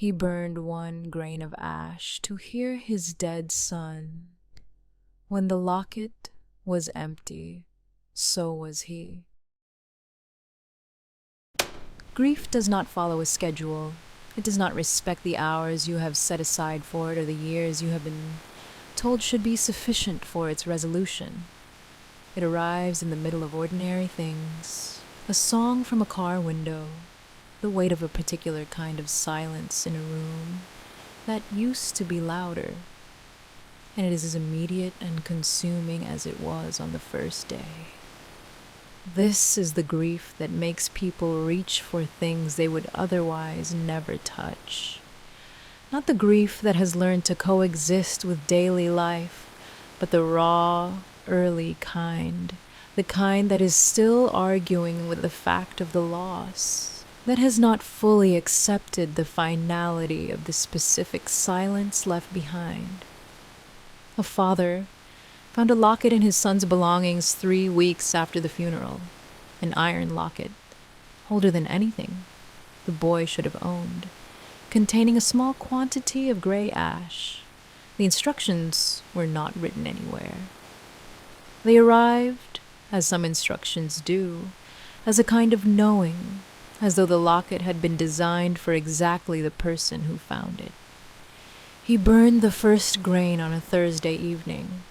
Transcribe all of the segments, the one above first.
He burned one grain of ash to hear his dead son. When the locket was empty, so was he. Grief does not follow a schedule. It does not respect the hours you have set aside for it or the years you have been told should be sufficient for its resolution. It arrives in the middle of ordinary things, a song from a car window, the weight of a particular kind of silence in a room that used to be louder, and it is as immediate and consuming as it was on the first day. This is the grief that makes people reach for things they would otherwise never touch. Not the grief that has learned to coexist with daily life, but the raw, early kind, the kind that is still arguing with the fact of the loss, that has not fully accepted the finality of the specific silence left behind. A father found a locket in his son's belongings 3 weeks after the funeral, an iron locket, older than anything the boy should have owned, containing a small quantity of gray ash. The instructions were not written anywhere. They arrived, as some instructions do, as a kind of knowing, as though the locket had been designed for exactly the person who found it. He burned the first grain on a Thursday evening.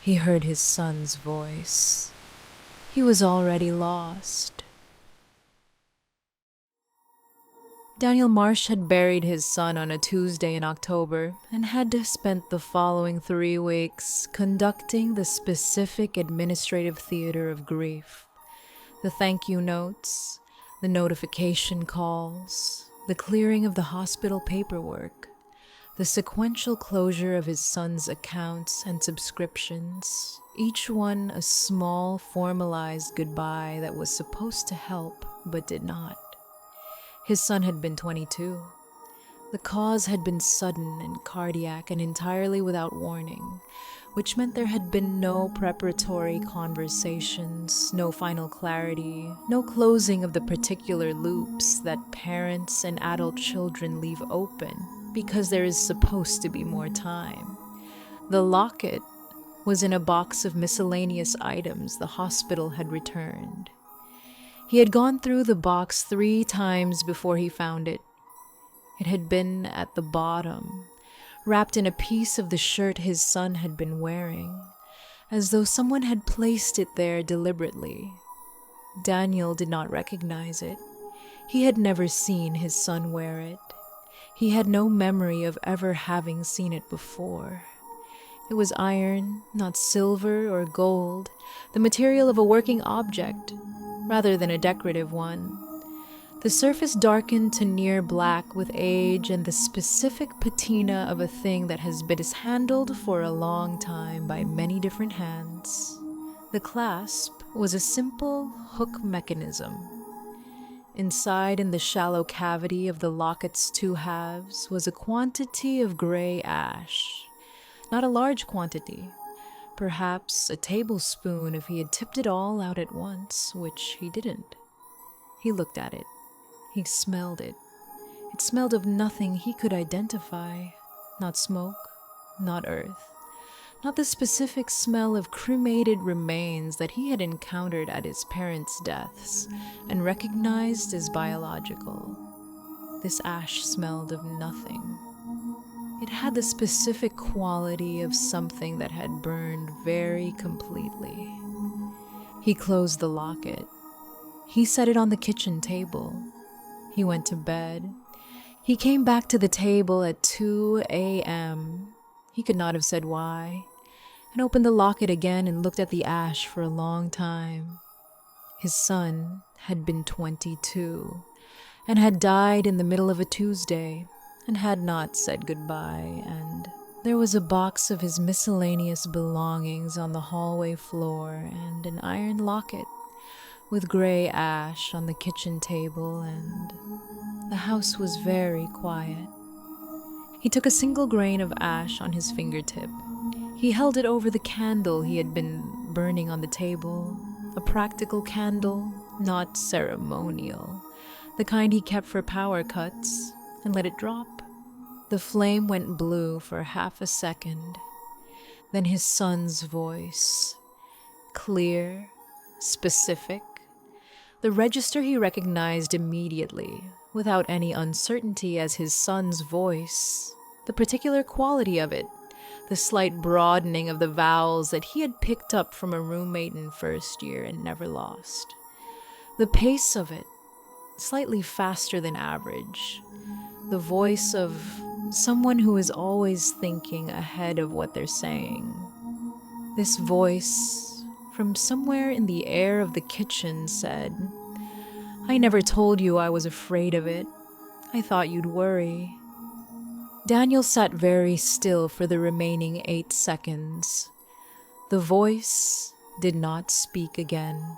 He heard his son's voice. He was already lost. Daniel Marsh had buried his son on a Tuesday in October and had spent the following 3 weeks conducting the specific administrative theater of grief. The thank you notes, the notification calls, the clearing of the hospital paperwork, the sequential closure of his son's accounts and subscriptions, each one a small, formalized goodbye that was supposed to help but did not. His son had been 22. The cause had been sudden and cardiac and entirely without warning, which meant there had been no preparatory conversations, no final clarity, no closing of the particular loops that parents and adult children leave open because there is supposed to be more time. The locket was in a box of miscellaneous items the hospital had returned. He had gone through the box 3 times before he found it. It had been at the bottom, wrapped in a piece of the shirt his son had been wearing, as though someone had placed it there deliberately. Daniel did not recognize it. He had never seen his son wear it. He had no memory of ever having seen it before. It was iron, not silver or gold, the material of a working object, rather than a decorative one. The surface darkened to near black with age and the specific patina of a thing that has been mishandled for a long time by many different hands. The clasp was a simple hook mechanism. Inside, in the shallow cavity of the locket's 2 halves, was a quantity of gray ash. Not a large quantity. Perhaps a tablespoon if he had tipped it all out at once, which he didn't. He looked at it. He smelled it. It smelled of nothing he could identify. Not smoke, not earth. Not the specific smell of cremated remains that he had encountered at his parents' deaths and recognized as biological. This ash smelled of nothing. It had the specific quality of something that had burned very completely. He closed the locket. He set it on the kitchen table. He went to bed. He came back to the table at 2 a.m. He could not have said why, and opened the locket again and looked at the ash for a long time. His son had been 22 and had died in the middle of a Tuesday and had not said goodbye, and there was a box of his miscellaneous belongings on the hallway floor and an iron locket with gray ash on the kitchen table, and the house was very quiet. He took a single grain of ash on his fingertip. He held it over the candle he had been burning on the table, a practical candle, not ceremonial, the kind he kept for power cuts, and let it drop. The flame went blue for half a second. Then his son's voice, clear, specific. The register he recognized immediately, without any uncertainty, as his son's voice. The particular quality of it, the slight broadening of the vowels that he had picked up from a roommate in first year and never lost. The pace of it, slightly faster than average. The voice of someone who is always thinking ahead of what they're saying. This voice, from somewhere in the air of the kitchen, said, "I never told you I was afraid of it. I thought you'd worry." Daniel sat very still for the remaining 8 seconds. The voice did not speak again.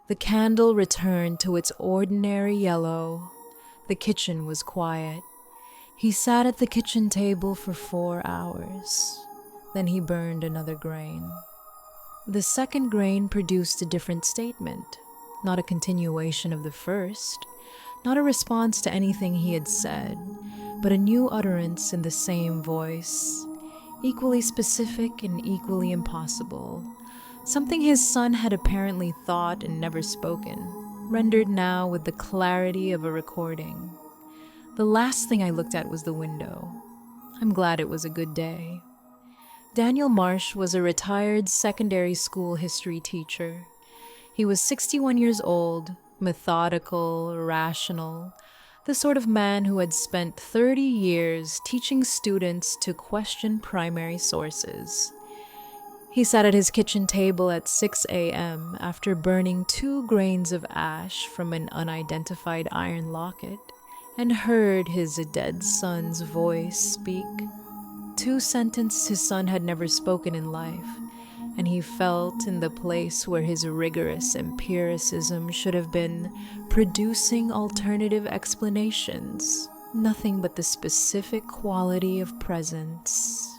The candle returned to its ordinary yellow. The kitchen was quiet. He sat at the kitchen table for 4 hours. Then he burned another grain. The second grain produced a different statement, not a continuation of the first, not a response to anything he had said, but a new utterance in the same voice, equally specific and equally impossible. Something his son had apparently thought and never spoken, rendered now with the clarity of a recording. The last thing I looked at was the window. I'm glad it was a good day. Daniel Marsh was a retired secondary school history teacher. He was 61 years old, methodical, rational, the sort of man who had spent 30 years teaching students to question primary sources. He sat at his kitchen table at 6 a.m. after burning 2 grains of ash from an unidentified iron locket and heard his dead son's voice speak. 2 sentences his son had never spoken in life, and he felt in the place where his rigorous empiricism should have been producing alternative explanations, nothing but the specific quality of presence,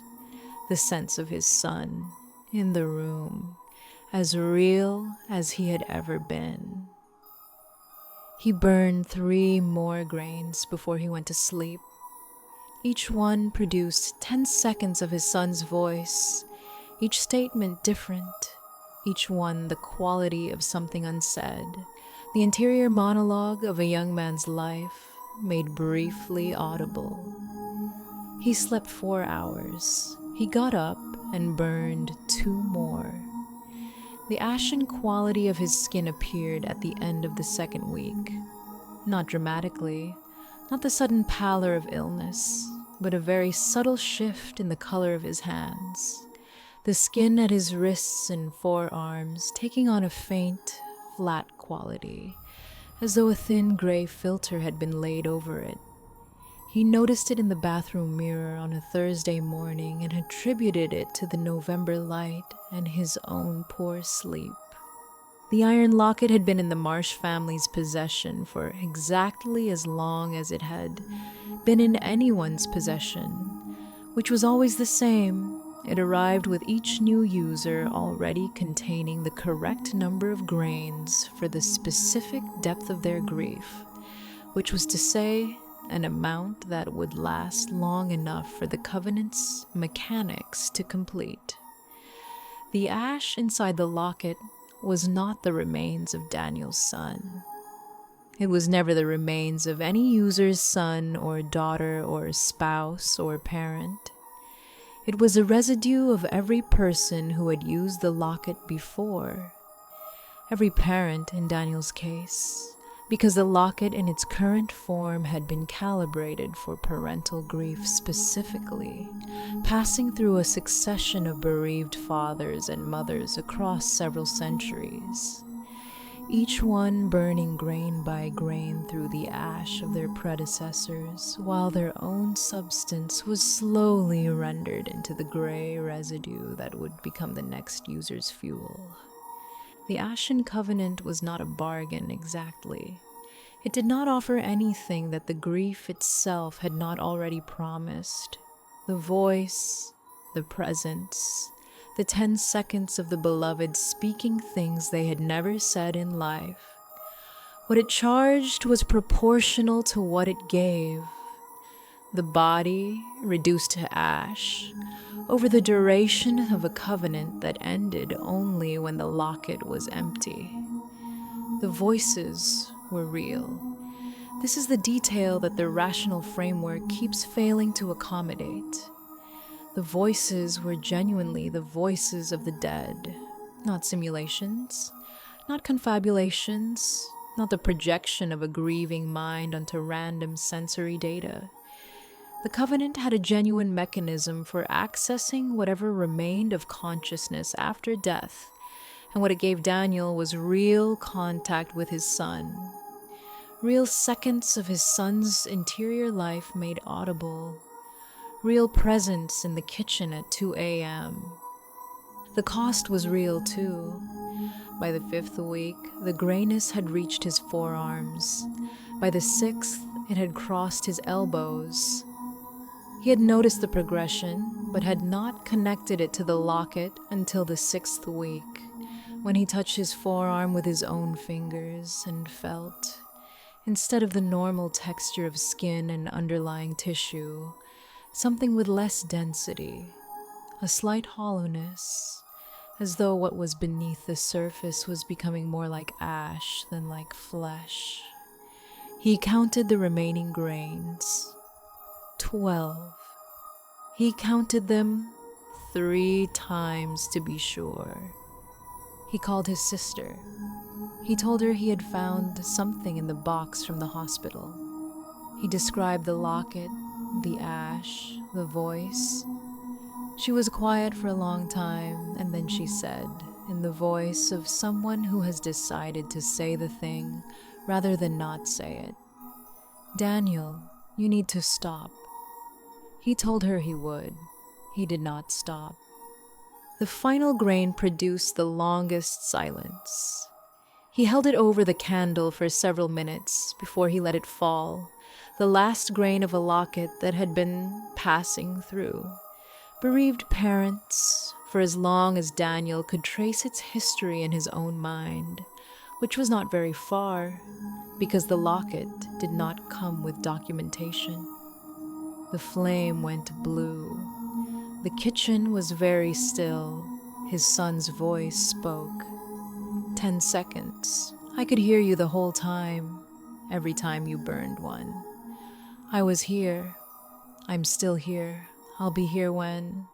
the sense of his son in the room, as real as he had ever been. He burned 3 more grains before he went to sleep. Each one produced 10 seconds of his son's voice, each statement different, each one the quality of something unsaid, the interior monologue of a young man's life made briefly audible. He slept 4 hours. He got up and burned 2 more. The ashen quality of his skin appeared at the end of the second week. Not dramatically, not the sudden pallor of illness, but a very subtle shift in the color of his hands. The skin at his wrists and forearms taking on a faint, flat quality, as though a thin gray filter had been laid over it. He noticed it in the bathroom mirror on a Thursday morning and attributed it to the November light and his own poor sleep. The iron locket had been in the Marsh family's possession for exactly as long as it had been in anyone's possession, which was always the same. It arrived with each new user already containing the correct number of grains for the specific depth of their grief, which was to say, an amount that would last long enough for the Covenant's mechanics to complete. The ash inside the locket was not the remains of Daniel's son. It was never the remains of any user's son or daughter or spouse or parent. It was a residue of every person who had used the locket before. Every parent in Daniel's case, because the locket in its current form had been calibrated for parental grief specifically, passing through a succession of bereaved fathers and mothers across several centuries, each one burning grain by grain through the ash of their predecessors, while their own substance was slowly rendered into the gray residue that would become the next user's fuel. The Ashen Covenant was not a bargain exactly. It did not offer anything that the grief itself had not already promised. The voice, the presence, the 10 seconds of the beloved speaking things they had never said in life. What it charged was proportional to what it gave. the body reduced to ash, over the duration of a covenant that ended only when the locket was empty. The voices were real. This is the detail that the rational framework keeps failing to accommodate. The voices were genuinely the voices of the dead, not simulations, not confabulations, not the projection of a grieving mind onto random sensory data. The Covenant had a genuine mechanism for accessing whatever remained of consciousness after death, and what it gave Daniel was real contact with his son. Real seconds of his son's interior life made audible. Real presence in the kitchen at 2 a.m. The cost was real too. By the 5th week, the grayness had reached his forearms. By the 6th, it had crossed his elbows. He had noticed the progression, but had not connected it to the locket until the 6th week, when he touched his forearm with his own fingers and felt, instead of the normal texture of skin and underlying tissue, something with less density, a slight hollowness, as though what was beneath the surface was becoming more like ash than like flesh. He counted the remaining grains. 12. He counted them 3 times to be sure. He called his sister. He told her he had found something in the box from the hospital. He described the locket, the ash, the voice. She was quiet for a long time, and then she said, in the voice of someone who has decided to say the thing rather than not say it, "Daniel, you need to stop." He told her he would. He did not stop. The final grain produced the longest silence. He held it over the candle for several minutes before he let it fall, the last grain of a locket that had been passing through. Bereaved parents, for as long as Daniel could trace its history in his own mind, which was not very far, because the locket did not come with documentation. The flame went blue. The kitchen was very still. His son's voice spoke. 10 seconds. I could hear you the whole time, every time you burned one. I was here. I'm still here. I'll be here when...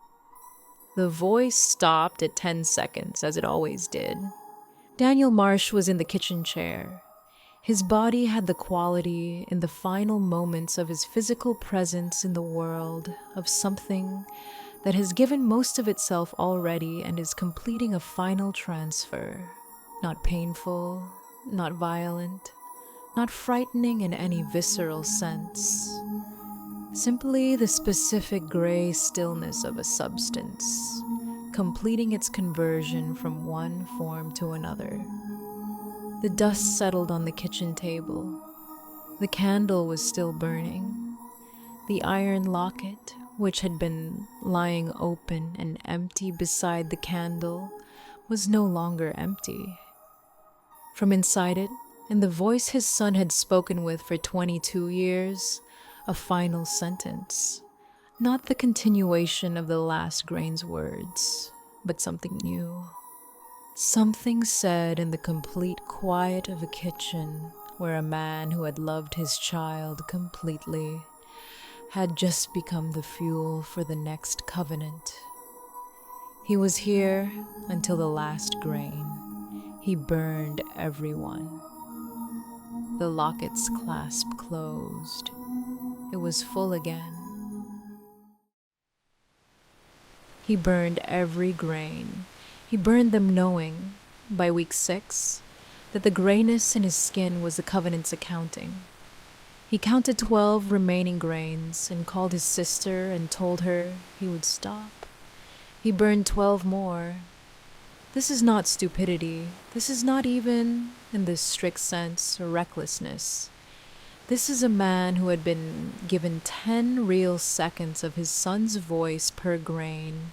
The voice stopped at 10 seconds, as it always did. Daniel Marsh was in the kitchen chair. His body had the quality, in the final moments of his physical presence in the world, of something that has given most of itself already and is completing a final transfer. Not painful, not violent, not frightening in any visceral sense. Simply the specific gray stillness of a substance, completing its conversion from one form to another. The dust settled on the kitchen table. The candle was still burning. The iron locket, which had been lying open and empty beside the candle, was no longer empty. From inside it, in the voice his son had spoken with for 22 years, a final sentence. Not the continuation of the last grain's words, but something new. Something said in the complete quiet of a kitchen where a man who had loved his child completely had just become the fuel for the next covenant. He was here until the last grain. He burned everyone. The locket's clasp closed. It was full again. He burned every grain. He burned them knowing, by week 6, that the grayness in his skin was the Covenant's accounting. He counted 12 remaining grains and called his sister and told her he would stop. He burned 12 more. This is not stupidity. This is not even, in this strict sense, recklessness. This is a man who had been given 10 real seconds of his son's voice per grain,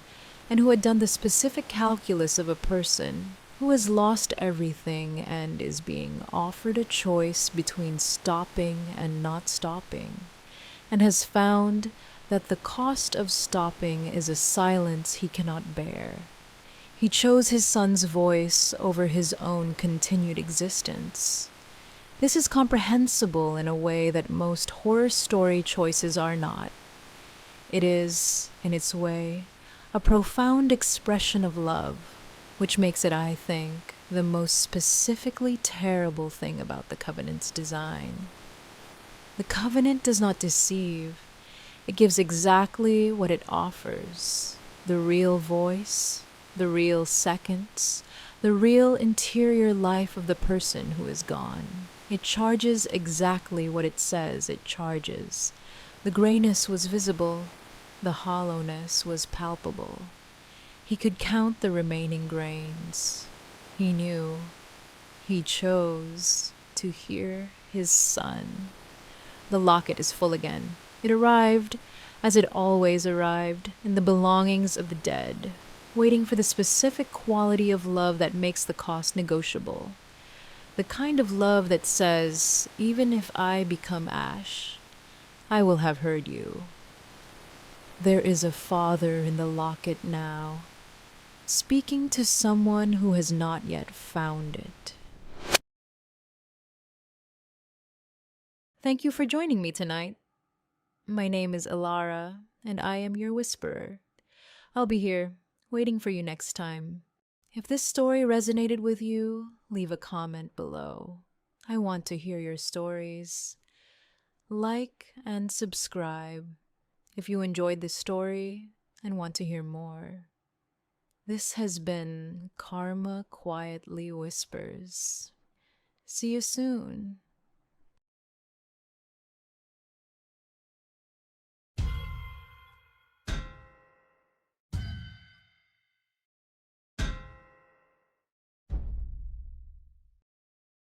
and who had done the specific calculus of a person who has lost everything and is being offered a choice between stopping and not stopping, and has found that the cost of stopping is a silence he cannot bear. He chose his son's voice over his own continued existence. This is comprehensible in a way that most horror story choices are not. It is, in its way, a profound expression of love, which makes it, I think, the most specifically terrible thing about the Covenant's design. The Covenant does not deceive. It gives exactly what it offers: the real voice, the real seconds, the real interior life of the person who is gone. It charges exactly what it says it charges. The grayness was visible. The hollowness was palpable. He could count the remaining grains. He knew. He chose to hear his son. The locket is full again. It arrived, as it always arrived, in the belongings of the dead, waiting for the specific quality of love that makes the cost negotiable. The kind of love that says, even if I become ash, I will have heard you. There is a father in the locket now, speaking to someone who has not yet found it. Thank you for joining me tonight. My name is Ilara, and I am your whisperer. I'll be here, waiting for you next time. If this story resonated with you, leave a comment below. I want to hear your stories. Like and subscribe if you enjoyed this story and want to hear more. This has been Karma Quietly Whispers. See you soon.